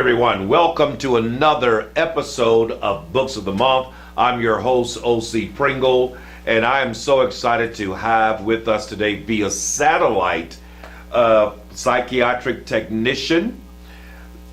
everyone. Welcome to another episode of Books of the Month. I'm your host, O.C. Pringle, and I am so excited to have with us today via satellite psychiatric technician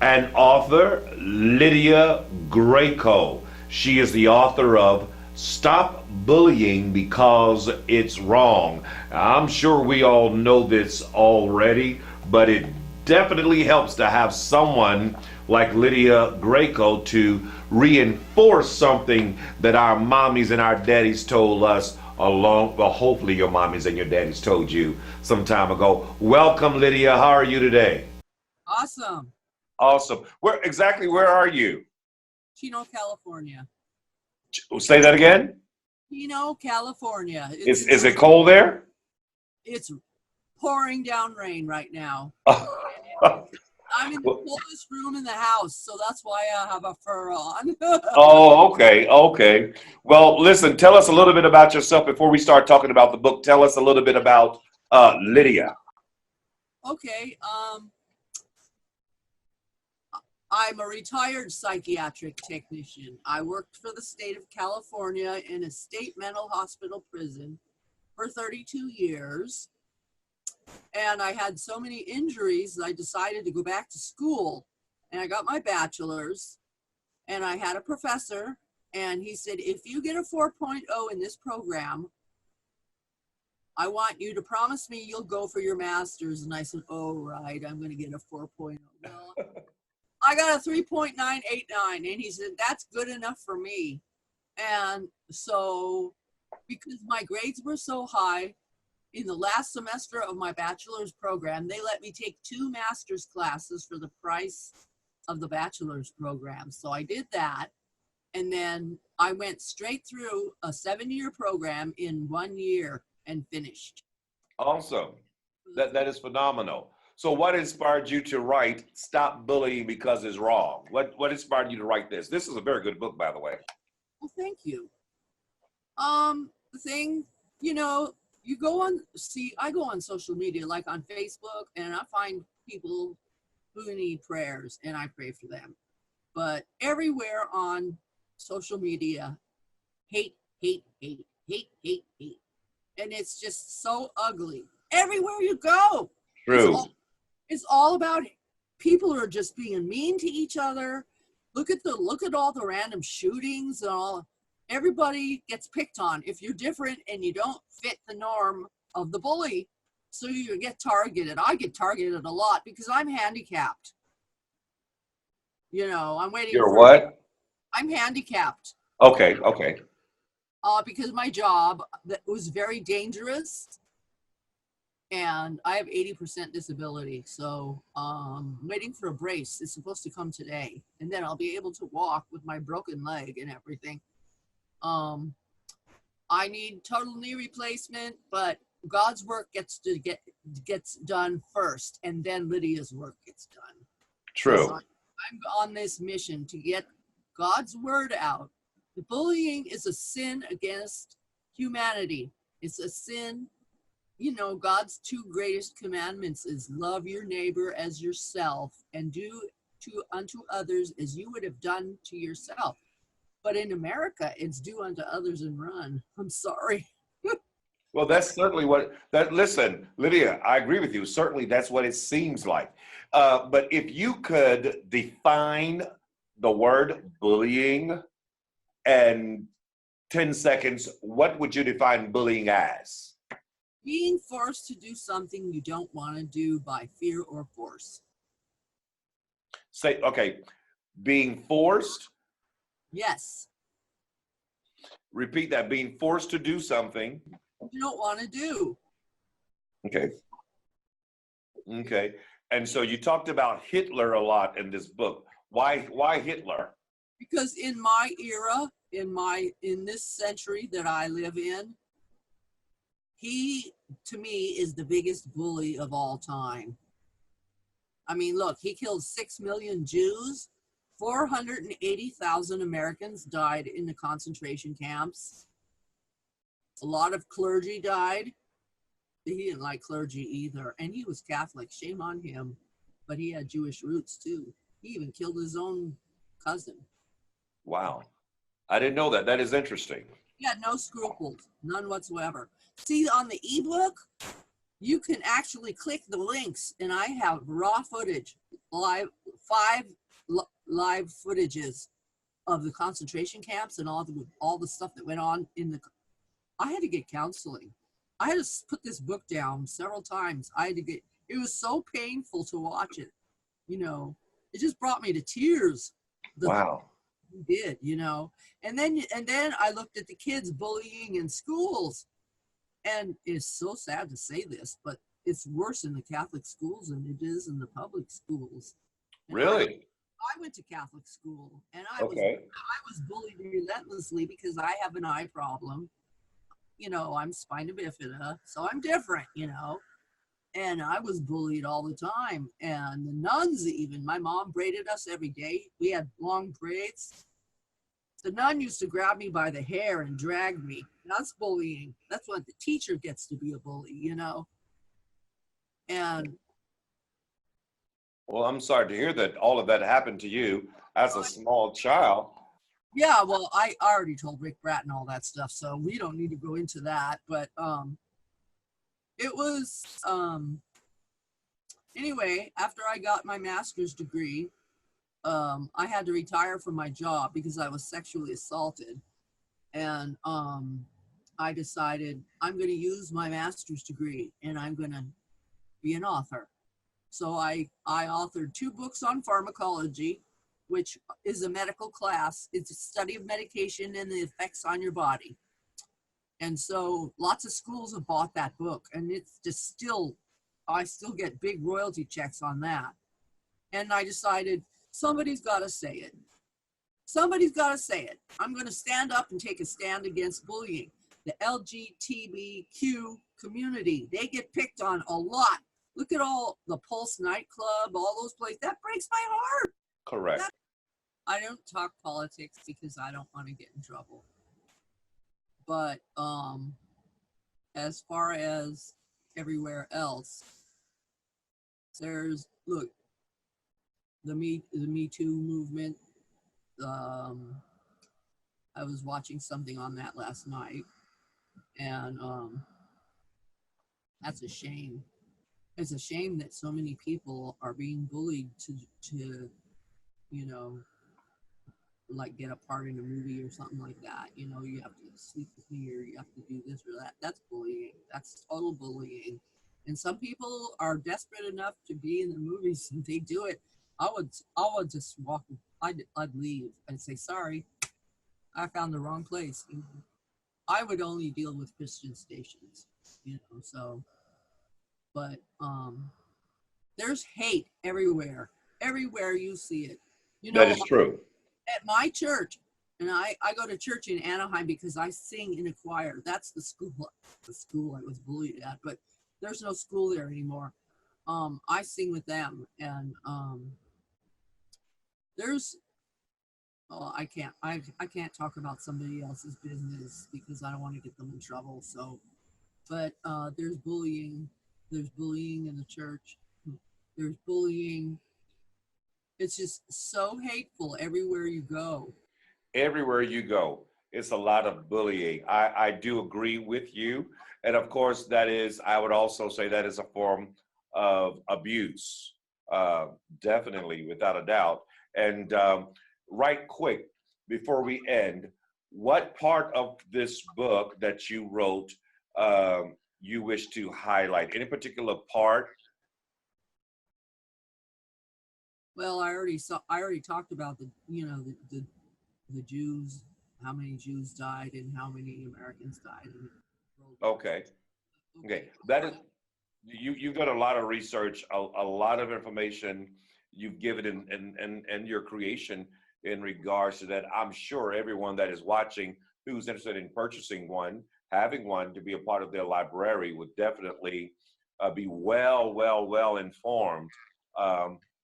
and author Lydia Greico. She is the author of Stop Bullying Because It's Wrong. I'm sure we all know this already, but it definitely helps to have someone like Lydia Greico to reinforce something that our mommies and our daddies told us hopefully your mommies and your daddies told you some time ago. Welcome, Lydia. How are you today? Awesome. Awesome. Where are you? Chino, California. Say that again. Chino, California. Is it cold there? It's pouring down rain right now. I'm in the coldest room in the house, so that's why I have a fur on. Oh, okay. Well, listen, tell us a little bit about yourself before we start talking about the book. Tell us a little bit about Lydia. Okay. I'm a retired psychiatric technician. I worked for the state of California in a state mental hospital prison for 32 years. And I had so many injuries that I decided to go back to school. And I got my bachelor's. And I had a professor. And he said, if you get a 4.0 in this program, I want you to promise me you'll go for your master's. And I said, oh, right, I'm going to get a 4.0. Well, I got a 3.989, and he said, that's good enough for me. And so, because my grades were so high, in the last semester of my bachelor's program, they let me take 2 master's classes for the price of the bachelor's program. So I did that, and then I went straight through a 7-year program in 1 year and finished. Awesome. That is phenomenal. So what inspired you to write Stop Bullying Because It's Wrong? What inspired you to write this? This is a very good book, by the way. Well, thank you. The thing, I go on social media, like on Facebook, and I find people who need prayers, and I pray for them. But everywhere on social media, hate, hate, hate, hate, hate, hate. And it's just so ugly. Everywhere you go. True. It's all about people are just being mean to each other. Look at all the random shootings and all. Everybody gets picked on if you're different and you don't fit the norm of the bully. So you get targeted. I get targeted a lot because I'm handicapped. I'm waiting. You're what? I'm handicapped. Okay. Because my job that was very dangerous. And I have 80% disability, so I'm waiting for a brace. It's supposed to come today, and then I'll be able to walk with my broken leg and everything. I need total knee replacement, but God's work gets done first, and then Lydia's work gets done. True. So I'm on this mission to get God's word out. The bullying is a sin against humanity. It's a sin. God's 2 greatest commandments is love your neighbor as yourself and do unto others as you would have done to yourself. But in America, it's do unto others and run. I'm sorry. Well, that's certainly listen, Lydia, I agree with you. Certainly that's what it seems like. But if you could define the word bullying in 10 seconds, what would you define bullying as? Being forced to do something you don't want to do by fear or force. Being forced? Yes. Repeat that, being forced to do something. You don't want to do. Okay. And so you talked about Hitler a lot in this book. Why Hitler? Because in my era, in this century that I live in, he, to me, is the biggest bully of all time. I mean, look, he killed 6 million Jews. 480,000 Americans died in the concentration camps. A lot of clergy died. He didn't like clergy either. And he was Catholic. Shame on him. But he had Jewish roots, too. He even killed his own cousin. Wow. I didn't know that. That is interesting. He had no scruples, none whatsoever. See, on the ebook, you can actually click the links, and I have raw footage, five live footages of the concentration camps and all the stuff that went on in the. I had to get counseling. I had to put this book down several times. It was so painful to watch it. You know, it just brought me to tears. Wow. Did, you know, and then I looked at the kids bullying in schools, and it's so sad to say this, but it's worse in the Catholic schools than it is in the public schools. And Really? I went to Catholic school, and I was bullied relentlessly because I have an eye problem. You know, I'm spina bifida, so I'm different, you know. And I was bullied all the time. And the nuns, even, my mom braided us every day. We had long braids. The nun used to grab me by the hair and drag me. That's bullying. That's when the teacher gets to be a bully, you know. And well, I'm sorry to hear that all of that happened to you as a small child. yeah, well, I already told Rick Bratt and all that stuff, so we don't need to go into that. But it was anyway, after I got my master's degree, I had to retire from my job because I was sexually assaulted. And I decided I'm going to use my master's degree and I'm going to be an author. So I authored 2 books on pharmacology, which is a medical class. It's a study of medication and the effects on your body. And so lots of schools have bought that book, and it's just I still get big royalty checks on that. And I decided somebody's got to say it. Somebody's got to say it. I'm going to stand up and take a stand against bullying. The LGBTQ community, they get picked on a lot. Look at all the Pulse nightclub, all those places. That breaks my heart. Correct. I don't talk politics because I don't want to get in trouble. But as far as everywhere else, there's, look, the Me Too movement. I was watching something on that last night, and that's a shame. It's a shame that so many people are being bullied to you know, like get a part in a movie or something like that. You know, you have to sleep with me, or you have to do this or that. That's bullying. That's total bullying. And some people are desperate enough to be in the movies, and they do it. I would just walk. I'd leave. I'd say, sorry, I found the wrong place. You know? I would only deal with Christian stations, you know. So, but there's hate everywhere. Everywhere you see it. You That know, is true. at my church, and I go to church in Anaheim because I sing in a choir. That's the school I was bullied at, but there's no school there anymore. I sing with them, and there's, oh, I can't talk about somebody else's business because I don't want to get them in trouble. So, but there's bullying in the church. There's bullying. It's just so hateful everywhere you go. Everywhere you go, it's a lot of bullying. I do agree with you. And of course, I would also say that is a form of abuse, definitely, without a doubt. And right quick, before we end, what part of this book that you wrote you wish to highlight? Any particular part? Well, I already talked about the Jews, how many Jews died and how many Americans died in World War Okay. II. Okay. Okay. That is, you've done a lot of research, a lot of information you've given in your creation in regards to that. I'm sure everyone that is watching who's interested in purchasing one, having one to be a part of their library would definitely be well informed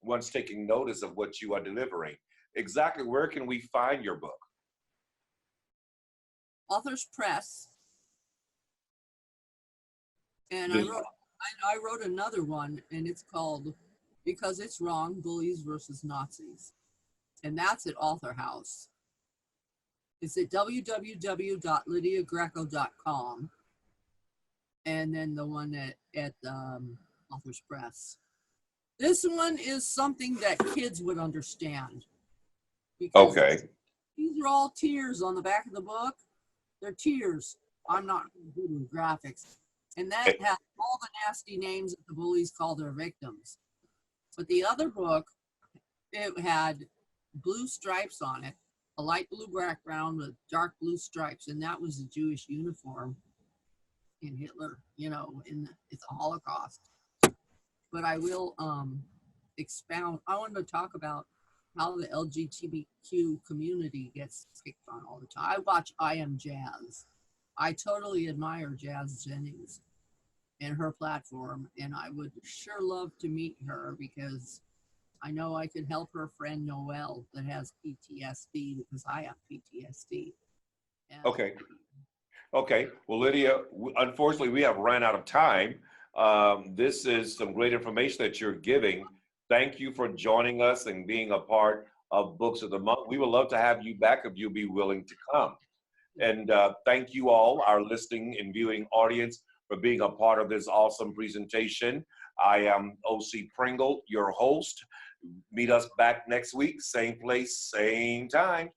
once taking notice of what you are delivering. Exactly where can we find your book? Authors Press, and This- I wrote another one, and it's called because it's wrong, Bullies versus Nazis. And that's at Author House. It's at www.lydiagreco.com. And then the one at Authors Press. This one is something that kids would understand. Because Okay. these are all tears on the back of the book. They're tears. I'm not good with graphics. And that has all the nasty names that the bullies call their victims. But the other book, it had blue stripes on it, a light blue background with dark blue stripes, and that was the Jewish uniform in Hitler, it's a Holocaust. But I will expound. I wanted to talk about how the LGBTQ community gets picked on all the time. I watch I Am Jazz. I totally admire Jazz Jennings and her platform, and I would sure love to meet her because I know I could help her friend Noelle that has PTSD because I have PTSD. And Okay. Okay. Well, Lydia, unfortunately, we have ran out of time. This is some great information that you're giving. Thank you for joining us and being a part of Books of the Month. We would love to have you back if you'll be willing to come. And thank you all, our listening and viewing audience, for being a part of this awesome presentation. I am O.C. Pringle, your host. Meet us back next week, same place, same time.